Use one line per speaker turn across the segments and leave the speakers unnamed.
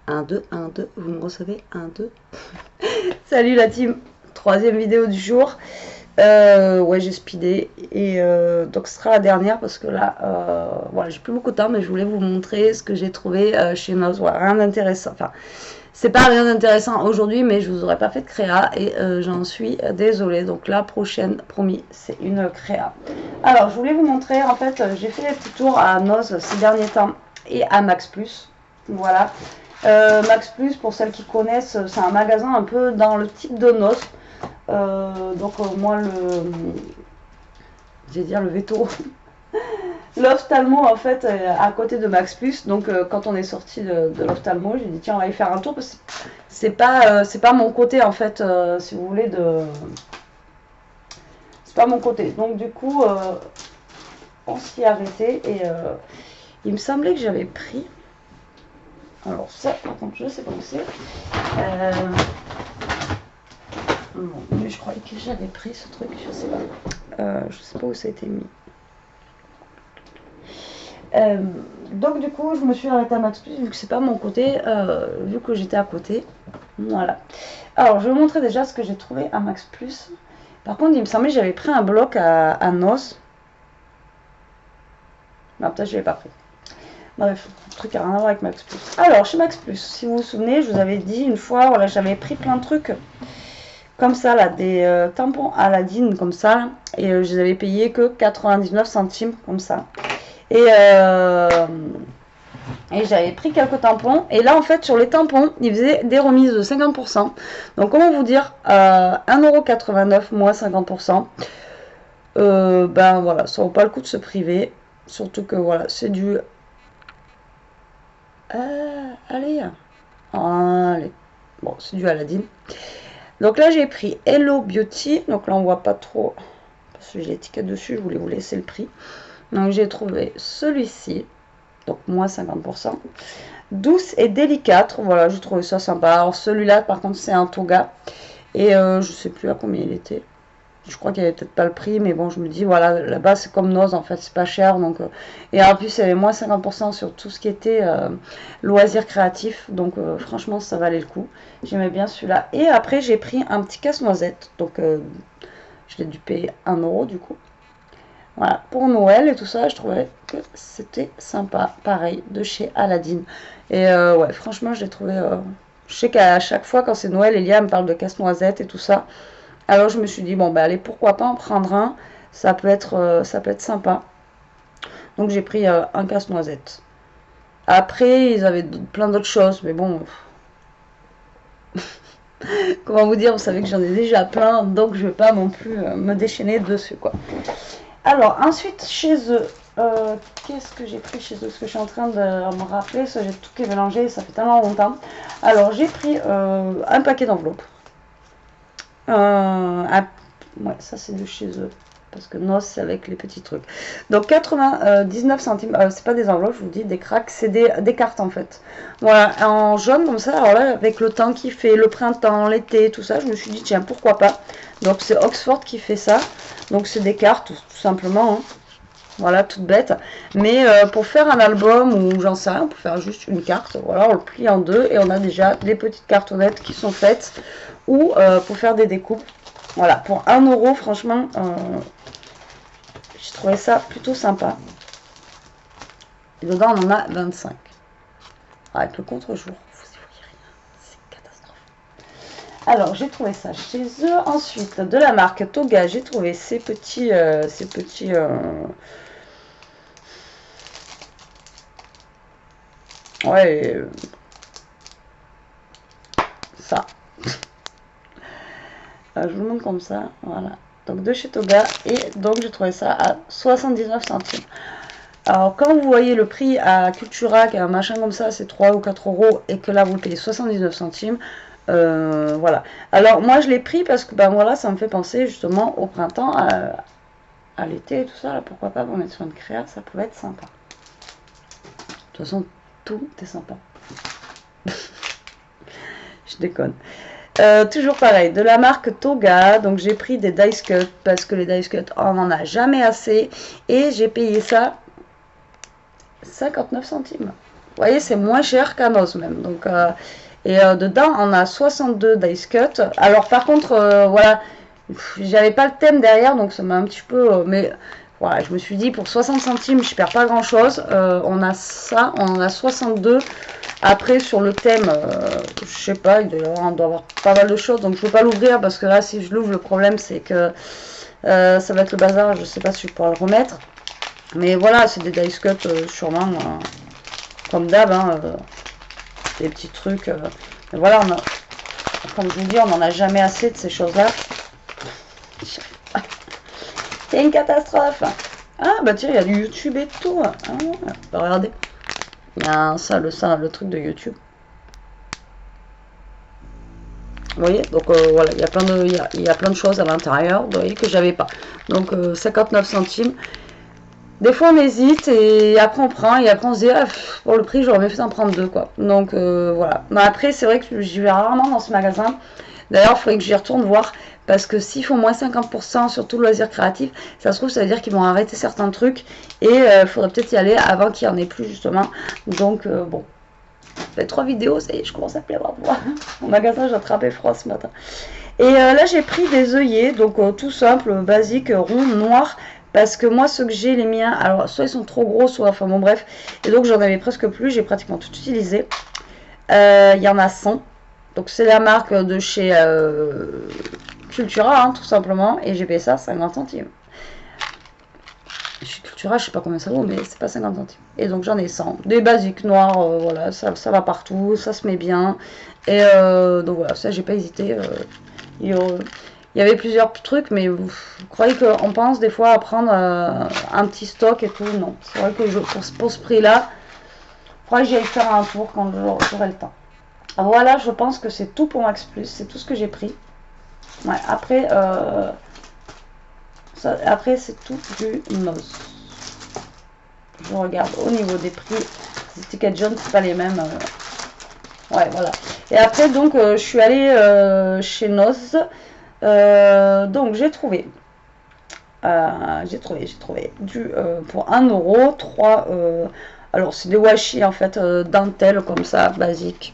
1, 2, 1, 2, vous me recevez 1, 2. Salut la team, troisième vidéo du jour. Ouais, j'ai speedé et donc ce sera la dernière parce que là, voilà, j'ai plus beaucoup de temps, mais je voulais vous montrer ce que j'ai trouvé chez Noz. Voilà, rien d'intéressant. Enfin, c'est pas rien d'intéressant aujourd'hui, mais je vous aurais pas fait de créa et j'en suis désolée. Donc la prochaine, promis, c'est une créa. Alors, je voulais vous montrer, en fait, j'ai fait des petits tours à Noz ces derniers temps et à Max Plus. Voilà. Max Plus, pour celles qui connaissent, c'est un magasin un peu dans le type de Noz. Donc moi je vais dire le veto, l'ophtalmo en fait à côté de Max Plus. Donc quand on est sorti de l'ophtalmo, j'ai dit tiens on va aller faire un tour parce que c'est pas mon côté en fait, si vous voulez, c'est pas mon côté. Donc du coup on s'y est arrêté et il me semblait que j'avais pris, alors ça par contre je sais pas où c'est. Bon, mais je croyais que j'avais pris ce truc, je sais pas où ça a été mis. Donc du coup je me suis arrêtée à Max Plus vu que c'est pas mon côté, vu que j'étais à côté. Voilà. Alors je vais vous montrer déjà ce que j'ai trouvé à Max Plus. Par contre il me semblait que j'avais pris un bloc à Noz. Non, peut-être je l'ai pas pris. Bref, le truc a rien à voir avec Max Plus. Alors chez Max Plus, si vous vous souvenez, je vous avais dit une fois, voilà, j'avais pris plein de trucs comme ça là, des tampons Aladdin comme ça, et je les avais payés que 99 centimes comme ça. Et j'avais pris quelques tampons. Et là, en fait, sur les tampons, ils faisaient des remises de 50%. Donc, comment vous dire, 1,89 € moins 50%. Ben voilà, ça vaut pas le coup de se priver. Surtout que voilà, c'est du... allez. Allez. Bon, c'est du Aladdin. Donc là, j'ai pris Hello Beauty. Donc là, on voit pas trop. Parce que j'ai l'étiquette dessus, je voulais vous laisser le prix. Donc j'ai trouvé celui-ci. Donc moins 50%. Douce et délicate, voilà, j'ai trouvé ça sympa. Alors celui-là par contre c'est un Toga et je sais plus à combien il était. Je crois qu'il n'y avait peut-être pas le prix, mais bon je me dis voilà, là-bas c'est comme Noz en fait, c'est pas cher. Donc et en plus il y avait moins 50% sur tout ce qui était loisirs créatifs, donc franchement ça valait le coup. J'aimais bien celui-là. Et après j'ai pris un petit casse-noisette, donc je l'ai dû payer 1 € du coup. Voilà, pour Noël et tout ça, je trouvais que c'était sympa. Pareil, de chez Aladdin. Et ouais, franchement, je l'ai trouvé... je sais qu'à chaque fois, quand c'est Noël, Elia me parle de casse-noisette et tout ça. Alors, je me suis dit, bon, bah allez, pourquoi pas en prendre un. Ça peut être sympa. Donc, j'ai pris un casse-noisette. Après, ils avaient plein d'autres choses, mais bon... Comment vous dire, vous savez que j'en ai déjà plein, donc je vais pas non plus me déchaîner dessus, quoi. Alors, ensuite, chez eux, qu'est-ce que j'ai pris chez eux? Parce que je suis en train de me rappeler, ça j'ai tout qui est mélangé, ça fait tellement longtemps. Alors, j'ai pris un paquet d'enveloppes. Ouais, ça c'est de chez eux. Parce que Noz, c'est avec les petits trucs. Donc, 99 centimes. C'est pas des enveloppes, je vous dis, des cracks. C'est des cartes, en fait. Voilà, en jaune, comme ça. Alors là, avec le temps qui fait, le printemps, l'été, tout ça, je me suis dit, tiens, pourquoi pas. Donc, c'est Oxford qui fait ça. Donc, c'est des cartes, tout simplement. Hein. Voilà, toute bête. Mais pour faire un album, ou j'en sais rien, pour faire juste une carte, voilà, on le plie en deux. Et on a déjà des petites cartonnettes qui sont faites. Ou pour faire des découpes. Voilà, pour 1 €, franchement, j'ai trouvé ça plutôt sympa. Et dedans, on en a 25. Avec le contre-jour, vous y voyez rien, c'est catastrophe. Alors, j'ai trouvé ça chez eux. Ensuite, de la marque Toga, j'ai trouvé ces petits... ouais, ça. Je vous le montre comme ça, voilà. Donc de chez Toga, et donc j'ai trouvé ça à 79 centimes. Alors quand vous voyez le prix à Cultura, qui est un machin comme ça, c'est 3 ou 4 €, et que là vous le payez 79 centimes, voilà. Alors moi je l'ai pris parce que ben voilà, ça me fait penser justement au printemps, à l'été et tout ça, là, pourquoi pas pour mettre sur une créa, ça pouvait être sympa. De toute façon, tout est sympa. Je déconne. Toujours pareil, de la marque Toga, donc j'ai pris des dice cut parce que les dice cut on n'en a jamais assez et j'ai payé ça 59 centimes. voyez, c'est moins cher qu'à Noz même. Donc, dedans, on a 62 dice cut. Alors, par contre, voilà, j'avais pas le thème derrière, donc ça m'a un petit peu... mais voilà, je me suis dit, pour 60 centimes, je perds pas grand-chose. On a ça, on en a 62. Après, sur le thème, je sais pas, on doit avoir pas mal de choses. Donc, je ne veux pas l'ouvrir parce que là, si je l'ouvre, le problème, c'est que ça va être le bazar. Je sais pas si je pourrai le remettre. Mais voilà, c'est des dice cut, sûrement, comme d'hab, hein, des petits trucs. Mais voilà, comme je vous dis, on n'en a jamais assez de ces choses-là. C'est une catastrophe. Ah, bah tiens, il y a du YouTube et tout. Ah, bah, regardez. Il y a le truc de YouTube. Vous voyez, donc voilà, il y a plein de choses à l'intérieur, vous voyez, que j'avais pas. Donc 59 centimes. Des fois on hésite et après on prend et après on se dit ah, pour le prix j'aurais mieux fait d'en prendre deux quoi. Donc voilà. Mais après c'est vrai que j'y vais rarement dans ce magasin. D'ailleurs il faudrait que j'y retourne voir parce que s'ils font moins 50% sur tout le loisir créatif, ça se trouve ça veut dire qu'ils vont arrêter certains trucs et il faudrait peut-être y aller avant qu'il n'y en ait plus justement. Donc bon. Ça fait 3 vidéos, ça y est, je commence à pleuvoir. Au magasin, j'ai attrapé froid ce matin. Et là, j'ai pris des œillets, donc tout simple, basique, rond, noir. Parce que moi, ceux que j'ai, les miens, alors soit ils sont trop gros, soit, enfin bon, bref. Et donc, j'en avais presque plus, j'ai pratiquement tout utilisé. Il y en a 100. Donc, c'est la marque de chez Cultura, hein, tout simplement. Et j'ai payé ça 50 centimes. Chez Cultura, je sais pas combien ça vaut, mais c'est pas 50 centimes. Et donc j'en ai 100. Des basiques noirs, voilà, ça va partout, ça se met bien. Et donc voilà, ça j'ai pas hésité. Il y avait plusieurs trucs, mais vous croyez qu'on pense des fois à prendre un petit stock et tout? Non, c'est vrai que pour ce prix-là, il faudrait que j'aille faire un tour quand j'aurai le temps. Voilà, je pense que c'est tout pour Max Plus, c'est tout ce que j'ai pris. Ouais, après... après, c'est tout du Noz. Je regarde au niveau des prix. Les étiquettes jaunes, c'est pas les mêmes. Ouais, voilà. Et après, donc, je suis allée chez Noz. Donc, j'ai trouvé. Pour 1 euro, 3. Alors, c'est des washi en fait, dentelle comme ça, basique.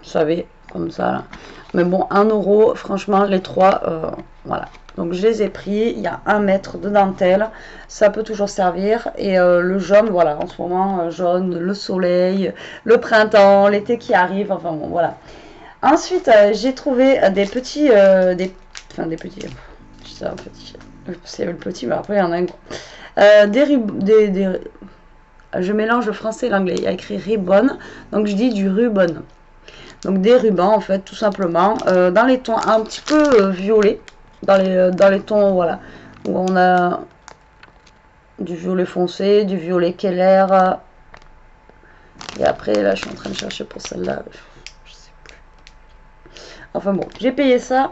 Vous savez, comme ça. Là. Mais bon, 1 euro, franchement, les 3, voilà. Donc je les ai pris, il y a 1 mètre de dentelle, ça peut toujours servir. Et le jaune, voilà, en ce moment, jaune, le soleil, le printemps, l'été qui arrive, enfin bon, voilà. Ensuite, j'ai trouvé des petits, enfin des petits, je sais un petit, c'est le petit, mais après il y en a un gros. Je mélange le français et l'anglais, il y a écrit ribbon, donc je dis du ruban. Donc des rubans en fait, tout simplement, dans les tons un petit peu violets. Dans les tons, voilà, où on a du violet foncé, du violet Keller. Et après, là, je suis en train de chercher pour celle-là. Je sais plus. Enfin bon, j'ai payé ça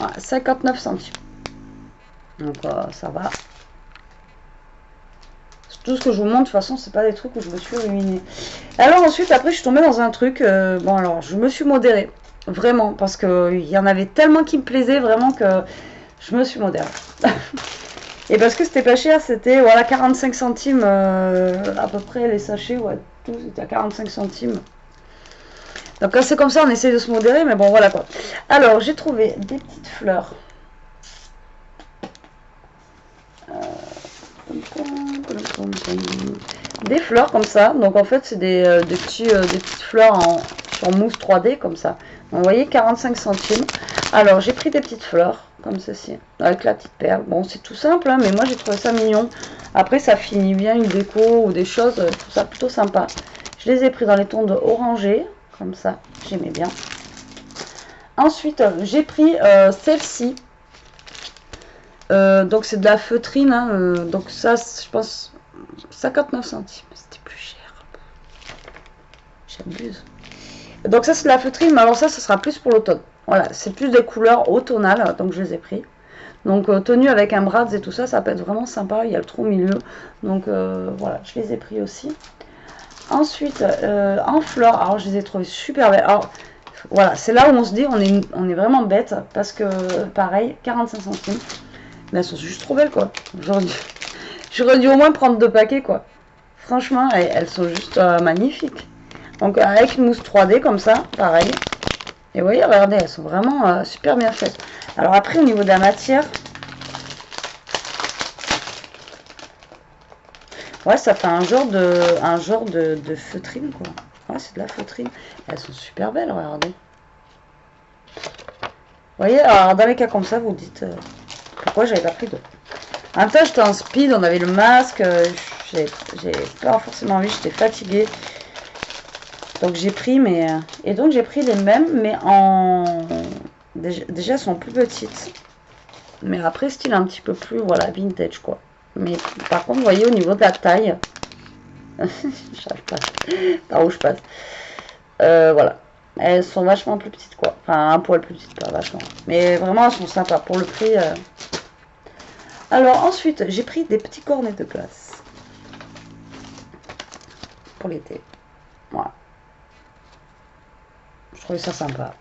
à 59 centimes. Donc, ça va. Tout ce que je vous montre, de toute façon, c'est pas des trucs où je me suis ruinée. Alors ensuite, après, je suis tombée dans un truc. Bon, alors, je me suis modérée. Vraiment, parce qu'il y en avait tellement qui me plaisaient, vraiment que je me suis modérée. Et parce que c'était pas cher, c'était voilà 45 centimes à peu près les sachets, ouais, tout c'était à 45 centimes. Donc quand c'est comme ça, on essaie de se modérer, mais bon voilà quoi. Alors j'ai trouvé des petites fleurs. Des fleurs comme ça, donc en fait c'est des petites fleurs sur mousse 3D comme ça. Donc, vous voyez 45 centimes. Alors j'ai pris des petites fleurs comme ceci avec la petite perle. Bon c'est tout simple hein, mais moi j'ai trouvé ça mignon. Après ça finit bien une déco ou des choses, je trouve ça plutôt sympa. Je les ai pris dans les tons de orangé comme ça, j'aimais bien. Ensuite j'ai pris celle-ci. Donc c'est de la feutrine hein, donc ça je pense 59 centimes, c'était plus cher, j'abuse. Donc ça c'est de la feutrine, mais alors ça sera plus pour l'automne, voilà, c'est plus des couleurs automnales, donc je les ai pris. Donc tenue avec un bras et tout ça, ça peut être vraiment sympa, il y a le trou au milieu, donc voilà, je les ai pris aussi. Ensuite en fleurs, alors je les ai trouvées super belles. Alors voilà, c'est là où on se dit on est vraiment bête, parce que pareil, 45 centimes. Mais elles sont juste trop belles quoi. J'aurais dû au moins prendre 2 paquets quoi. Franchement, elles sont juste magnifiques. Donc avec une mousse 3D comme ça, pareil. Et vous voyez, regardez, elles sont vraiment super bien faites. Alors après, au niveau de la matière, ouais, ça fait un genre de feutrine, quoi. Ouais, c'est de la feutrine. Elles sont super belles, regardez. Vous voyez, alors dans les cas comme ça, vous dites pourquoi j'avais pas pris d'autres. En même temps, j'étais en speed, on avait le masque, j'ai pas forcément envie, j'étais fatiguée. Donc j'ai pris, et donc j'ai pris les mêmes, mais en... Déjà, elles sont plus petites. Mais après, style un petit peu plus, voilà, vintage, quoi. Mais par contre, vous voyez, au niveau de la taille... J'arrive pas par où je passe. Voilà. Elles sont vachement plus petites, quoi. Enfin, un poil plus petites, pas vachement. Mais vraiment, elles sont sympas. Pour le prix... Alors, ensuite, j'ai pris des petits cornets de glace. Pour l'été. Voilà. Je trouvais ça sympa.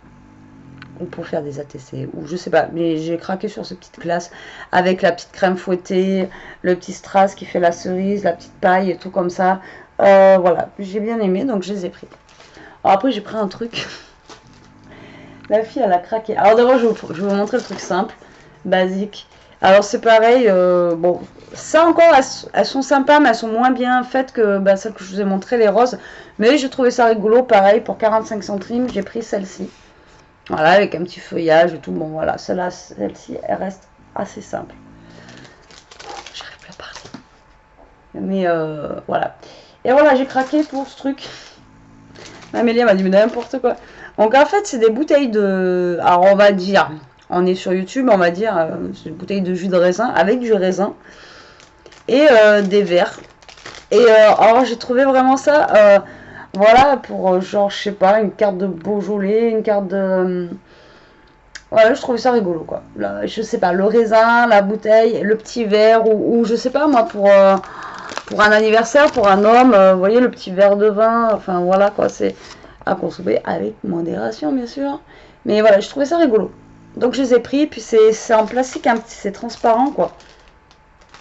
Ou pour faire des ATC. Ou je sais pas. Mais j'ai craqué sur ces petites glaces. Avec la petite crème fouettée. Le petit strass qui fait la cerise. La petite paille et tout comme ça. Voilà. J'ai bien aimé. Donc, je les ai pris. Alors, après, j'ai pris un truc. La fille, elle a craqué. Alors, d'abord, je vais vous montrer le truc simple. Basique. Alors, c'est pareil. Bon. Ça encore, elles sont sympas, mais elles sont moins bien faites que celles que je vous ai montrées, les roses. Mais j'ai trouvé ça rigolo, pareil, pour 45 centimes, j'ai pris celle-ci. Voilà, avec un petit feuillage et tout. Bon, voilà, celle-ci, elle reste assez simple. J'arrive plus à parler. Mais voilà. Et voilà, j'ai craqué pour ce truc. Amélie m'a dit, mais n'importe quoi. Donc, en fait, c'est des bouteilles de... Alors, on va dire... On est sur YouTube, on va dire, c'est une bouteille de jus de raisin, avec du raisin. Et des verres. Et alors j'ai trouvé vraiment ça, voilà, pour genre, je sais pas, une carte de Beaujolais, une carte de... voilà, je trouvais ça rigolo, quoi. Là, je sais pas, le raisin, la bouteille, le petit verre, ou je sais pas, moi, pour un anniversaire, pour un homme, vous voyez, le petit verre de vin, enfin, voilà, quoi, c'est à consommer avec modération, bien sûr. Mais voilà, je trouvais ça rigolo. Donc je les ai pris, puis c'est en plastique, c'est transparent, quoi.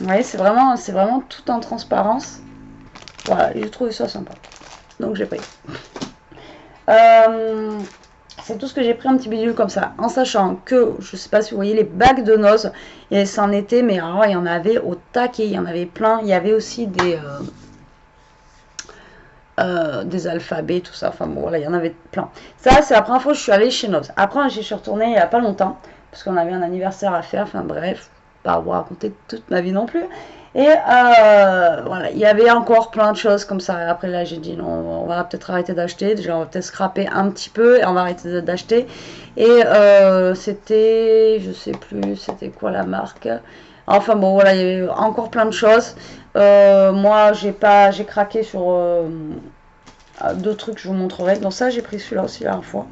Vous voyez, c'est vraiment tout en transparence. Voilà, j'ai trouvé ça sympa. Donc j'ai pris. C'est tout ce que j'ai pris, un petit bidule comme ça. En sachant que, je sais pas si vous voyez les bagues de noces, et c'en était, mais alors il y en avait au taquet, il y en avait plein. Il y avait aussi des alphabets, tout ça. Enfin bon, voilà, il y en avait plein. Ça, c'est la première fois que je suis allée chez Noz. Après, j'y suis retournée il n'y a pas longtemps, parce qu'on avait un anniversaire à faire. Enfin bref, pas vous raconter toute ma vie non plus. Et voilà, il y avait encore plein de choses comme ça. Après là, j'ai dit non, on va peut-être arrêter d'acheter. Déjà, on va peut-être scraper un petit peu et on va arrêter d'acheter. Et c'était, je sais plus, c'était quoi la marque. Enfin bon, voilà, il y avait encore plein de choses. Moi, j'ai craqué sur deux trucs, je vous montrerai. Donc ça, j'ai pris celui-là aussi la dernière fois.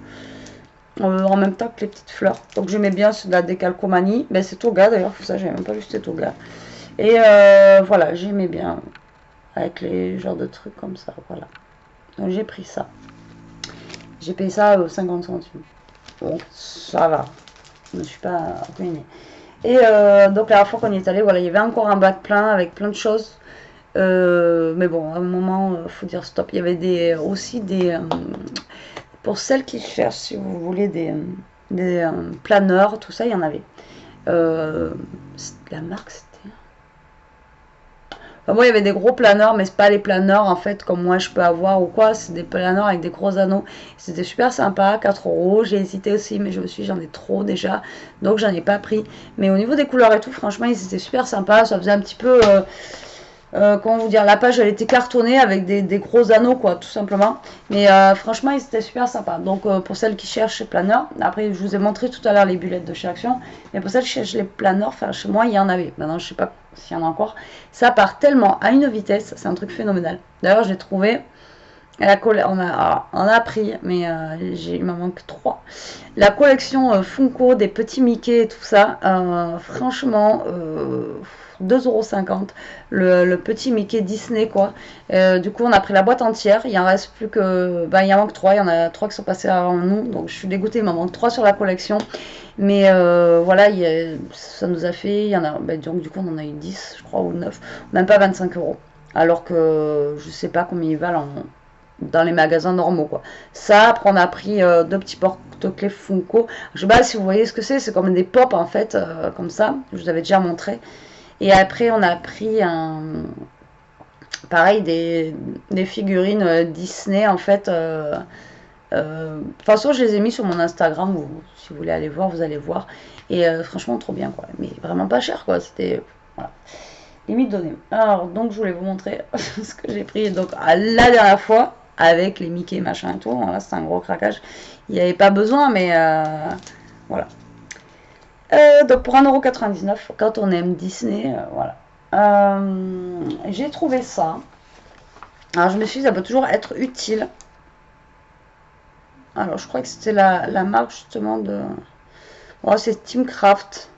En même temps que les petites fleurs. Donc j'aimais bien, c'est de la décalcomanie. Mais c'est Toga d'ailleurs, ça, j'avais même pas vu c'était Toga. Et voilà, j'aimais bien avec les genres de trucs comme ça, voilà. Donc j'ai pris ça. J'ai payé ça 50 centimes. Bon, ça va. Je me suis pas ruinée. Et donc la dernière fois qu'on y est allé, voilà, il y avait encore un bac plein avec plein de choses. Mais bon, à un moment, faut dire stop. Il y avait aussi des... pour celles qui cherchent, si vous voulez, des planeurs, tout ça, il y en avait. La marque, c'était... Enfin, moi, il y avait des gros planeurs, mais c'est pas les planeurs, en fait, comme moi je peux avoir ou quoi. C'est des planeurs avec des gros anneaux. C'était super sympa, 4 euros. J'ai hésité aussi, mais je me suis dit, j'en ai trop déjà. Donc, j'en ai pas pris. Mais au niveau des couleurs et tout, franchement, ils étaient super sympas. Ça faisait un petit peu... comment vous dire, la page elle était cartonnée avec des gros anneaux, quoi, tout simplement. Mais franchement, ils étaient super sympas. Donc pour celles qui cherchent les planeurs, après je vous ai montré tout à l'heure les bulettes de chez Action, mais pour celles qui cherchent les planeurs, enfin chez moi il y en avait. Maintenant je sais pas s'il y en a encore. Ça part tellement à une vitesse, c'est un truc phénoménal. D'ailleurs j'ai trouvé, on a pris, mais il m'en manque 3. La collection Funko, des petits Mickey et tout ça, franchement... 2,50 €, le petit Mickey Disney, quoi. Du coup on a pris la boîte entière, il en reste plus que, il en manque 3, il y en a 3 qui sont passés avant nous, donc je suis dégoûtée, il m'en manque 3 sur la collection, mais voilà, ça nous a fait, il y en a, donc du coup on en a eu 10 je crois, ou 9, même pas 25 €. Alors que je sais pas combien ils valent dans les magasins normaux, quoi. Ça, après on a pris deux petits porte-clés Funko. Je sais pas si vous voyez ce que c'est comme des pop en fait, comme ça. Je vous avais déjà montré. Et après on a pris pareil, des figurines Disney en fait. De toute façon, je les ai mis sur mon Instagram. Si vous voulez aller voir, vous allez voir. Et franchement, trop bien, quoi. Mais vraiment pas cher, quoi. C'était, voilà, limite donné. Alors, donc, je voulais vous montrer ce que j'ai pris. Donc, la dernière fois, avec les Mickey, machin et tout. Voilà, c'est un gros craquage. Il n'y avait pas besoin, mais voilà. Donc, pour 1,99 €, quand on aime Disney, voilà. J'ai trouvé ça. Alors, je me suis dit, ça peut toujours être utile. Alors, je crois que c'était la marque justement de... Oh, c'est Teamcraft.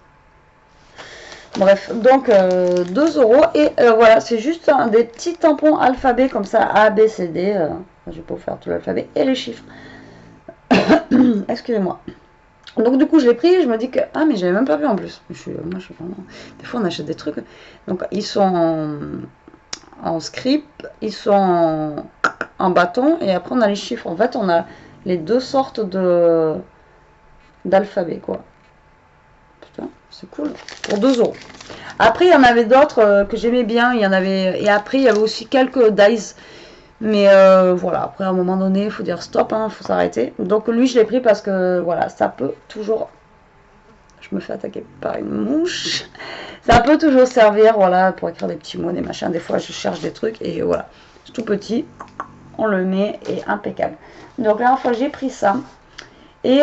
Bref, donc 2 €. Et voilà, c'est juste des petits tampons alphabet comme ça, A, B, C, D. Je vais pas vous faire tout l'alphabet. Et les chiffres. Excusez-moi. Donc du coup, je l'ai pris et je me dis que... Ah, mais j'avais même pas vu en plus. Moi, je suis vraiment... Des fois, on achète des trucs. Donc, ils sont en script, ils sont en bâton. Et après, on a les chiffres. En fait, on a les deux sortes d'alphabet, quoi. Putain, c'est cool. Pour 2 €. Après, il y en avait d'autres que j'aimais bien. Il y en avait... Et après, il y avait aussi quelques dice. Mais voilà, après, à un moment donné, il faut dire stop, il faut s'arrêter. Donc, lui, je l'ai pris parce que, voilà, ça peut toujours... Je me fais attaquer par une mouche. Ça peut toujours servir, voilà, pour écrire des petits mots, des machins. Des fois, je cherche des trucs et voilà. C'est tout petit. On le met et impeccable. Donc, la dernière fois, j'ai pris ça. Et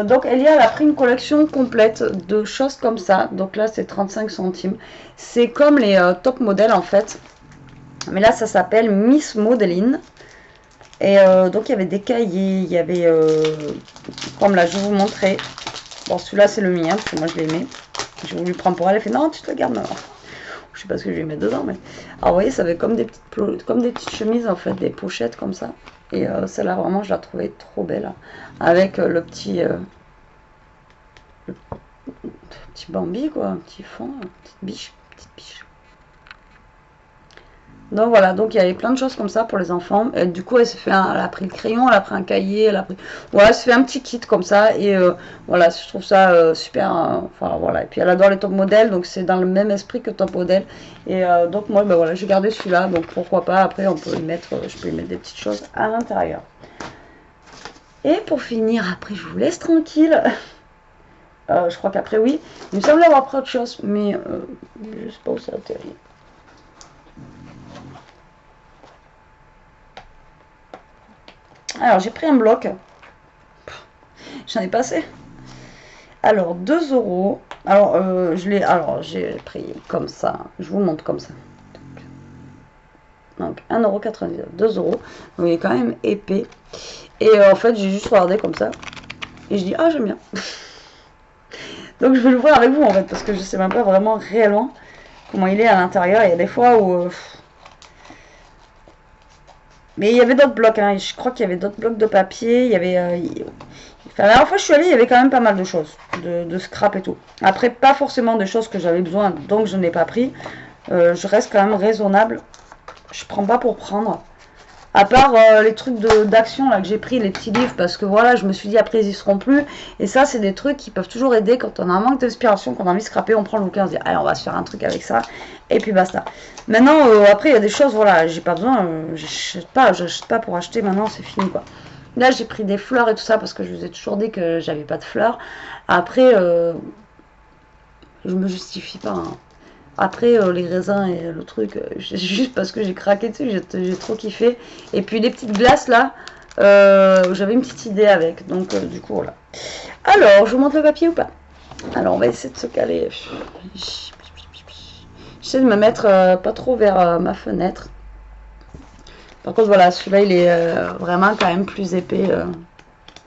donc Elia, elle a pris une collection complète de choses comme ça. Donc là, c'est 35 centimes. C'est comme les top modèles en fait. Mais là, ça s'appelle Miss Modeline. Et donc, il y avait des cahiers. Il y avait, comme là, je vais vous montrer. Bon, celui-là, c'est le mien, parce que moi, je l'aimais. J'ai voulu le prendre pour elle. Elle fait, non, tu te le gardes maintenant. Je sais pas ce que je vais mettre dedans. Mais... Alors, vous voyez, ça avait comme des petites chemises, en fait, des pochettes comme ça. Et celle-là, vraiment, je la trouvais trop belle. Avec le petit Bambi, quoi. Un petit fond, une petite biche. Donc voilà, donc il y avait plein de choses comme ça pour les enfants. Et du coup, elle a pris le crayon, elle a pris un cahier, elle a pris... Voilà, elle s'est fait un petit kit comme ça. Et voilà, je trouve ça super. Enfin voilà, et puis elle adore les top modèles, donc c'est dans le même esprit que top modèle. Et donc moi, ben voilà, j'ai gardé celui-là, donc pourquoi pas. Après, on peut y mettre, je peux y mettre des petites choses à l'intérieur. Et pour finir, après, je vous laisse tranquille. Je crois qu'après, oui. Il me semble avoir pris autre chose, mais je sais pas où ça atterrit. Alors, j'ai pris un bloc. J'en ai passé. Alors, 2 €. Alors, j'ai pris comme ça. Je vous montre comme ça. Donc, 1,99 €, 2 €. Donc, il est quand même épais. Et en fait, j'ai juste regardé comme ça. Et je dis, ah, j'aime bien. Donc, je vais le voir avec vous, en fait, parce que je sais même pas vraiment réellement comment il est à l'intérieur. Il y a des fois où... Mais il y avait d'autres blocs, hein. Je crois qu'il y avait d'autres blocs de papier. Il y avait... Enfin, la dernière fois que je suis allée, il y avait quand même pas mal de choses, de scrap et tout. Après, pas forcément des choses que j'avais besoin, donc je n'ai pas pris. Je reste quand même raisonnable. Je prends pas pour prendre. À part les trucs d'action là que j'ai pris, les petits livres, parce que voilà, je me suis dit après ils y seront plus. Et ça, c'est des trucs qui peuvent toujours aider quand on a un manque d'inspiration, quand on a envie de scraper, on prend le bouquin, on se dit allez, on va se faire un truc avec ça, et puis basta. Maintenant, après il y a des choses, voilà, j'ai pas besoin, j'achète pas pour acheter, maintenant c'est fini quoi. Là, j'ai pris des fleurs et tout ça parce que je vous ai toujours dit que j'avais pas de fleurs. Après, je me justifie pas, hein. Après, les raisins et le truc, juste parce que j'ai craqué dessus, j'ai trop kiffé. Et puis les petites glaces là, j'avais une petite idée avec. Donc, du coup, voilà. Alors, je vous montre le papier ou pas? Alors, on va essayer de se caler. J'essaie de me mettre pas trop vers ma fenêtre. Par contre, voilà, celui-là, il est vraiment quand même plus épais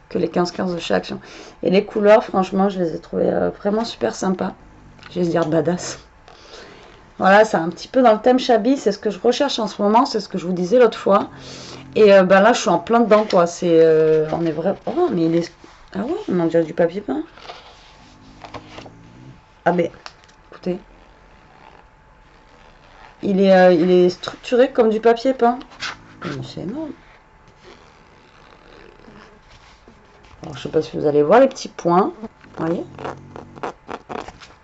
que les 15-15 de chez Action. Et les couleurs, franchement, je les ai trouvées vraiment super sympas. Je vais dire badass. Voilà, c'est un petit peu dans le thème Shabby, c'est ce que je recherche en ce moment, c'est ce que je vous disais l'autre fois. Et ben là, je suis en plein dedans, quoi. C'est, on est vrai. Oh, mais il est. Ah ouais, on dirait du papier peint. Ah, mais écoutez. il est structuré comme du papier peint. C'est énorme. Alors, je sais pas si vous allez voir les petits points. Vous voyez?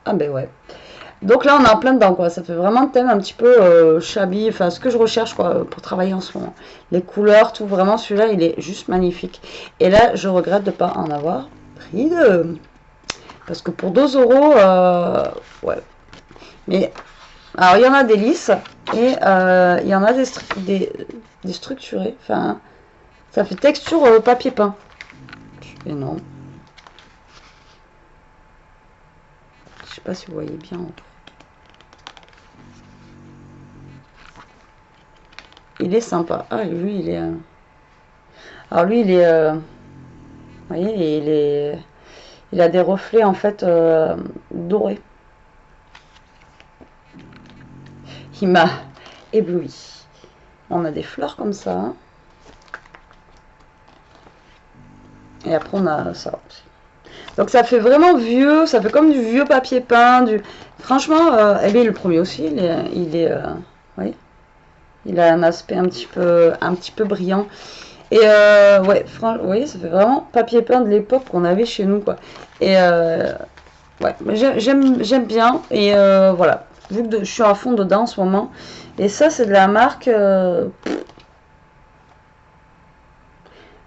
Ah ben ouais. Donc là, on est en plein dedans, quoi. Ça fait vraiment un thème un petit peu shabby, enfin, ce que je recherche, quoi, pour travailler en ce moment. Les couleurs, tout, vraiment, celui-là, il est juste magnifique. Et là, je regrette de ne pas en avoir pris deux. Parce que pour 2 euros, ouais. Mais, alors, il y en a des lisses, et il y en a des structurés. Enfin, ça fait texture papier peint. Et non. Je sais pas si vous voyez bien. Il est sympa. Ah, lui, il est... Alors, lui, il est... vous voyez, il a des reflets, en fait, dorés. Il m'a ébloui. On a des fleurs comme ça. Hein. Et après, on a ça aussi. Donc, ça fait vraiment vieux. Ça fait comme du vieux papier peint. Franchement, eh bien, le premier aussi, il est oui. Il a un aspect un petit peu brillant. Et ouais, vous voyez, ça fait vraiment papier peint de l'époque qu'on avait chez nous, quoi. Et ouais, j'aime bien. Et voilà, vu que je suis à fond dedans en ce moment. Et ça, c'est de la marque...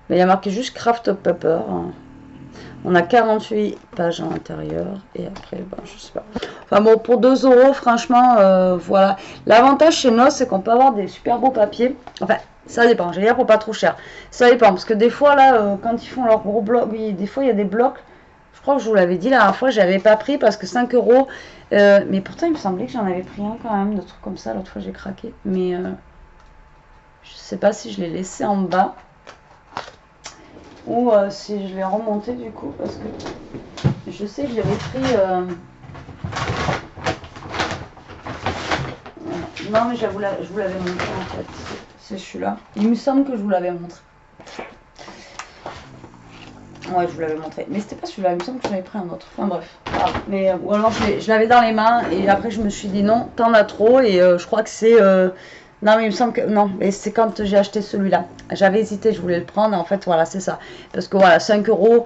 mais il y a marqué juste Craft Paper. On a 48 pages à l'intérieur. Et après, ben, je sais pas. Enfin bon, pour 2 euros, franchement, voilà. L'avantage chez NOS, c'est qu'on peut avoir des super beaux papiers. Enfin, ça dépend. Je vais dire pour pas trop cher. Ça dépend. Parce que des fois, là, quand ils font leur gros bloc, oui, des fois, il y a des blocs. Je crois que je vous l'avais dit la dernière fois, j'avais pas pris parce que 5 euros. Mais pourtant, il me semblait que j'en avais pris un quand même, de trucs comme ça. L'autre fois, j'ai craqué. Mais je sais pas si je l'ai laissé en bas. Ou si je l'ai remonté du coup. Parce que je sais que j'avais pris... Non, mais je vous l'avais montré en fait. C'est celui-là. Il me semble que je vous l'avais montré. Ouais, je vous l'avais montré. Mais c'était pas celui-là. Il me semble que j'en avais pris un autre. Enfin bref. Voilà. Mais, ou alors je l'avais dans les mains. Et après, je me suis dit non, t'en as trop. Et je crois que c'est... non, mais il me semble que... Non, mais c'est quand j'ai acheté celui-là. J'avais hésité, je voulais le prendre. Et en fait, voilà, c'est ça. Parce que voilà, 5 euros...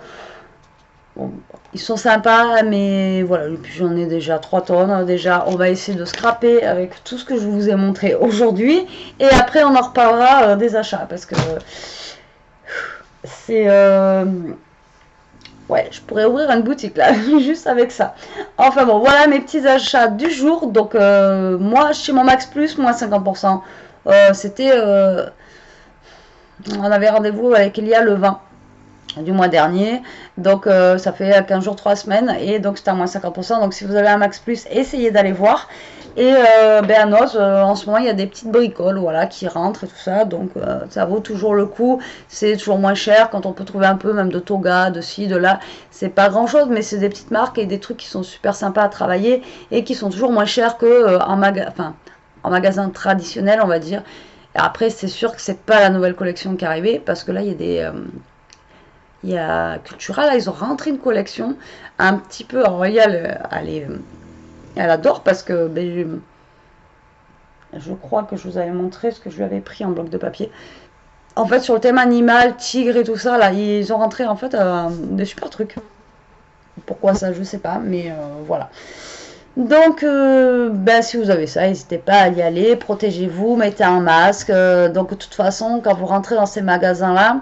Bon, ils sont sympas, mais voilà, et puis j'en ai déjà 3 tonnes. Déjà, on va essayer de scraper avec tout ce que je vous ai montré aujourd'hui. Et après, on en reparlera des achats, parce que c'est... ouais, je pourrais ouvrir une boutique, là, juste avec ça. Enfin bon, voilà mes petits achats du jour. Donc, moi, chez mon Max Plus, moins 50%. C'était... on avait rendez-vous avec Elia le 20 du mois dernier, donc ça fait 15 jours, 3 semaines, et donc c'est à moins 50%. Donc si vous avez un Max Plus, essayez d'aller voir. Et ben à Noz, en ce moment il y a des petites bricoles, voilà, qui rentrent et tout ça, donc ça vaut toujours le coup. C'est toujours moins cher quand on peut trouver un peu même de toga, de ci, de là. C'est pas grand chose, mais c'est des petites marques et des trucs qui sont super sympas à travailler et qui sont toujours moins chers que en magasin traditionnel, on va dire. Et après, c'est sûr que c'est pas la nouvelle collection qui est arrivée, parce que là il y a des il y a Cultura, là, ils ont rentré une collection un petit peu. Alors, elle adore parce que ben, je crois que je vous avais montré ce que je lui avais pris en bloc de papier. En fait, sur le thème animal, tigre et tout ça, là, ils ont rentré en fait des super trucs. Pourquoi ça, je sais pas, mais voilà. Donc, ben, si vous avez ça, n'hésitez pas à y aller, protégez-vous, mettez un masque. Donc, de toute façon, quand vous rentrez dans ces magasins-là,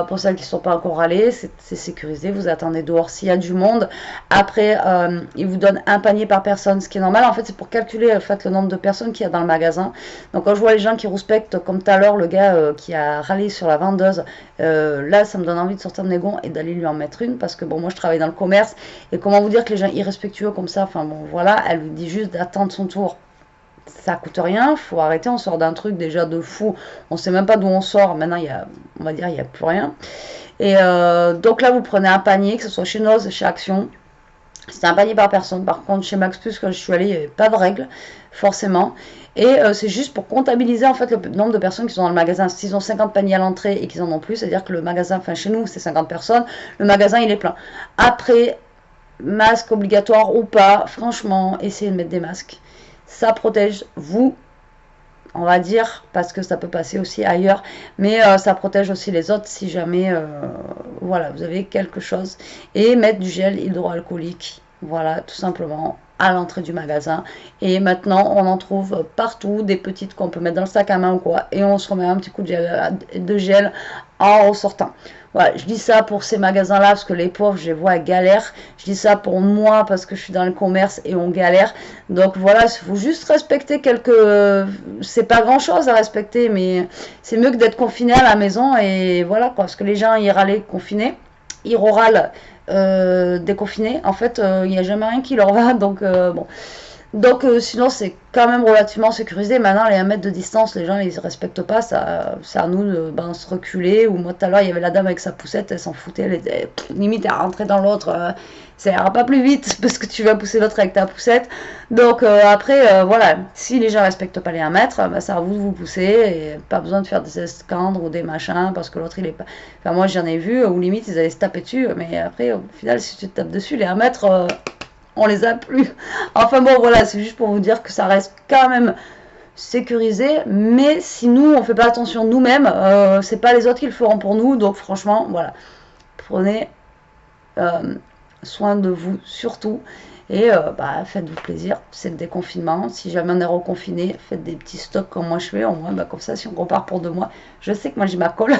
pour celles qui ne sont pas encore allées, c'est sécurisé, vous attendez dehors s'il y a du monde. Après, ils vous donnent un panier par personne, ce qui est normal. En fait, c'est pour calculer en fait, le nombre de personnes qu'il y a dans le magasin. Donc, quand je vois les gens qui respectent, comme tout à l'heure, le gars qui a râlé sur la vendeuse, là, ça me donne envie de sortir de mes gonds et d'aller lui en mettre une, parce que bon, moi, je travaille dans le commerce, et comment vous dire que les gens irrespectueux comme ça, enfin bon, voilà, elle lui dit juste d'attendre son tour. Ça coûte rien, faut arrêter, on sort d'un truc déjà de fou, on sait même pas d'où on sort, maintenant il y a, on va dire, il n'y a plus rien. Et donc là, vous prenez un panier, que ce soit chez Noz, chez Action, c'est un panier par personne. Par contre, chez Max Plus, quand je suis allée, il n'y avait pas de règle, forcément. Et c'est juste pour comptabiliser en fait le nombre de personnes qui sont dans le magasin. S'ils ont 50 paniers à l'entrée et qu'ils en ont plus, c'est-à-dire que le magasin, enfin chez nous, c'est 50 personnes, le magasin, il est plein. Après, masque obligatoire ou pas, franchement, essayez de mettre des masques. ça protège vous, on va dire, parce que ça peut passer aussi ailleurs, mais ça protège aussi les autres si jamais, voilà, vous avez quelque chose. Et mettre du gel hydroalcoolique, voilà, tout simplement, à l'entrée du magasin. Et maintenant, on en trouve partout, des petites qu'on peut mettre dans le sac à main ou quoi, et on se remet un petit coup de gel en ressortant. Voilà, je dis ça pour ces magasins-là parce que les pauvres, je les vois galèrent. Je dis ça pour moi parce que je suis dans le commerce et on galère. Donc voilà, il faut juste respecter quelques... C'est pas grand-chose à respecter, mais c'est mieux que d'être confiné à la maison. Et voilà, quoi, parce que les gens, ils râlent confinés, ils râlent déconfinés. En fait, il n'y a jamais rien qui leur va. Donc bon. Donc sinon c'est quand même relativement sécurisé. Maintenant les 1 mètre de distance, les gens ils ne respectent pas, ça, c'est à nous de se reculer. Ou moi tout à l'heure il y avait la dame avec sa poussette, elle s'en foutait, elle était limite à rentrer dans l'autre, ça ira pas plus vite parce que tu vas pousser l'autre avec ta poussette. Donc après voilà, si les gens respectent pas les 1 mètre, bah, c'est à vous de vous pousser et pas besoin de faire des escandres ou des machins parce que l'autre il est pas... Enfin moi j'en ai vu où limite ils allaient se taper dessus, mais après au final si tu te tapes dessus, les 1 mètre... on les a plus. Enfin bon, voilà, c'est juste pour vous dire que ça reste quand même sécurisé, mais si nous, on fait pas attention nous-mêmes, c'est pas les autres qui le feront pour nous, donc franchement, voilà, prenez soin de vous surtout, et bah, faites-vous plaisir, c'est le déconfinement. Si jamais on est reconfiné, faites des petits stocks comme moi je fais, au moins bah, comme ça si on repart pour 2 mois, je sais que moi j'ai ma colle.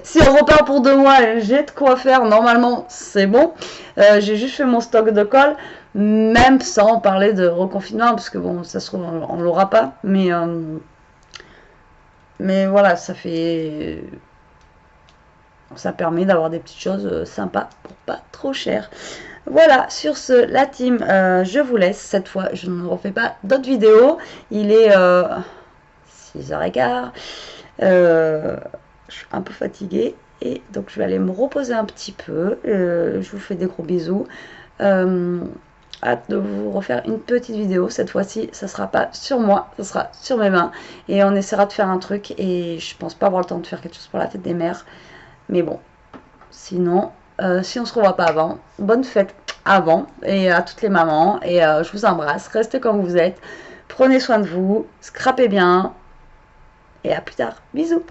Si on repart pour 2 mois, j'ai de quoi faire, normalement c'est bon. J'ai juste fait mon stock de colle, même sans parler de reconfinement, parce que bon, ça se trouve on l'aura pas, mais voilà, ça permet d'avoir des petites choses sympas pour pas trop cher. Voilà, sur ce, la team, je vous laisse. Cette fois, je ne refais pas d'autres vidéos. Il est 6h15. Je suis un peu fatiguée. Et donc, je vais aller me reposer un petit peu. Je vous fais des gros bisous. Hâte de vous refaire une petite vidéo. Cette fois-ci, ça sera pas sur moi, ça sera sur mes mains. Et on essaiera de faire un truc. Et je pense pas avoir le temps de faire quelque chose pour la fête des mères. Mais bon, sinon, si on se revoit pas avant, bonne fête avant et à toutes les mamans. Et je vous embrasse, restez comme vous êtes, prenez soin de vous, scrapez bien et à plus tard. Bisous.